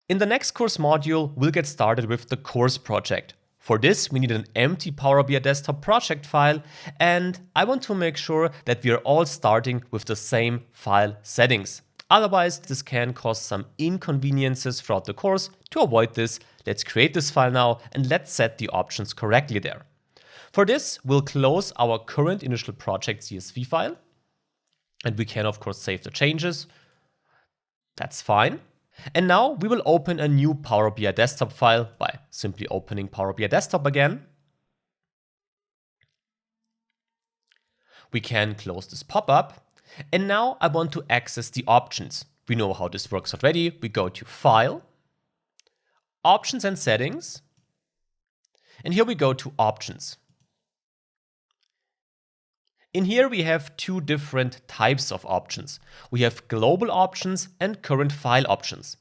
In the next course module, we'll get started with the course project. For this, we need an empty Power BI desktop project file, and I want to make sure that we are all starting with the same file settings. Otherwise, this can cause some inconveniences throughout the course. To avoid this, let's create this file now and let's set the options correctly there. For this, we'll close our current initial project CSV file, and we can of course save the changes. That's fine. And now we will open a new Power BI desktop file by simply opening Power BI desktop again. We can close this pop-up. And now I want to access the options. We know how this works already. We go to File, Options and Settings. And here we go to Options. In here we have two different types of options. We have global options and current file options.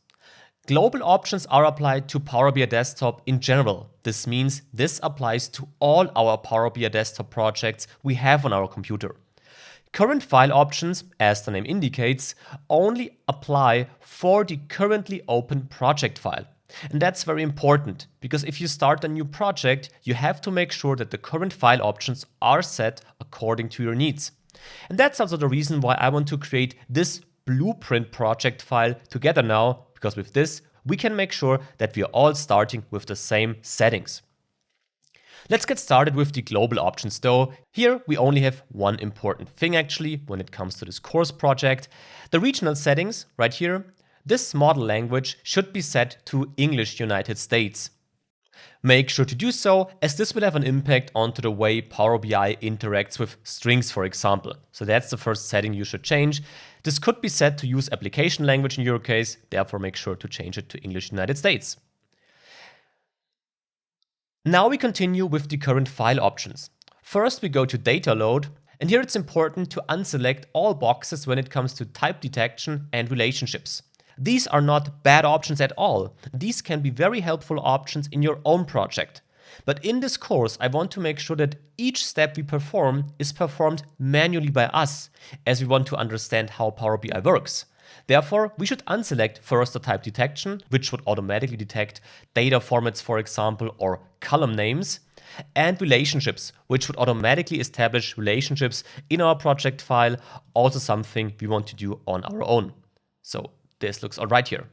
Global options are applied to Power BI Desktop in general. This means this applies to all our Power BI Desktop projects we have on our computer. Current file options, as the name indicates, only apply for the currently open project file. And that's very important, because if you start a new project, you have to make sure that the current file options are set according to your needs. And that's also the reason why I want to create this blueprint project file together now, because with this, we can make sure that we are all starting with the same settings. Let's get started with the global options though. Here we only have one important thing actually when it comes to this course project. The regional settings right here. This model language should be set to English United States. Make sure to do so, as this will have an impact onto the way Power BI interacts with strings, for example. So that's the first setting you should change. This could be set to use application language in your case, therefore make sure to change it to English United States. Now we continue with the current file options. First we go to data load, and here it's important to unselect all boxes when it comes to type detection and relationships. These are not bad options at all. These can be very helpful options in your own project. But in this course, I want to make sure that each step we perform is performed manually by us, as we want to understand how Power BI works. Therefore, we should unselect first the type detection, which would automatically detect data formats, for example, or column names, and relationships, which would automatically establish relationships in our project file, also something we want to do on our own. So this looks all right here.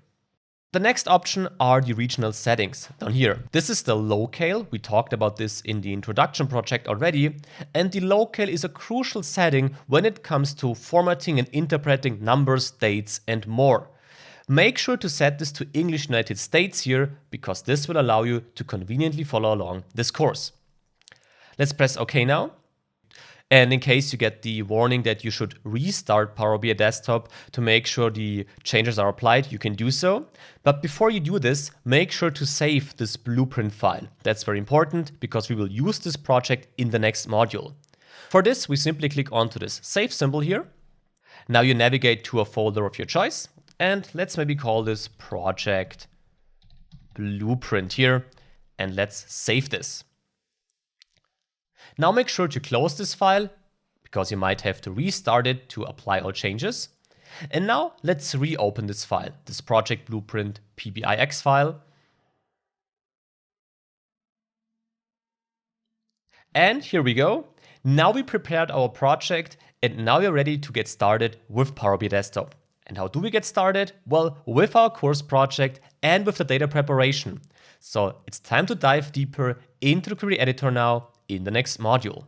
The next option are the regional settings down here. This is the locale. We talked about this in the introduction project already. And the locale is a crucial setting when it comes to formatting and interpreting numbers, dates, and more. Make sure to set this to English United States here, because this will allow you to conveniently follow along this course. Let's press OK now. And in case you get the warning that you should restart Power BI Desktop to make sure the changes are applied, you can do so. But before you do this, make sure to save this blueprint file. That's very important because we will use this project in the next module. For this, we simply click onto this save symbol here. Now you navigate to a folder of your choice, and let's maybe call this project blueprint here, and let's save this. Now make sure to close this file, because you might have to restart it to apply all changes. And now let's reopen this file, this project blueprint PBIX file. And here we go. Now we prepared our project, and now we're ready to get started with Power BI Desktop. And how do we get started? Well, with our course project and with the data preparation. So it's time to dive deeper into the query editor now in the next module.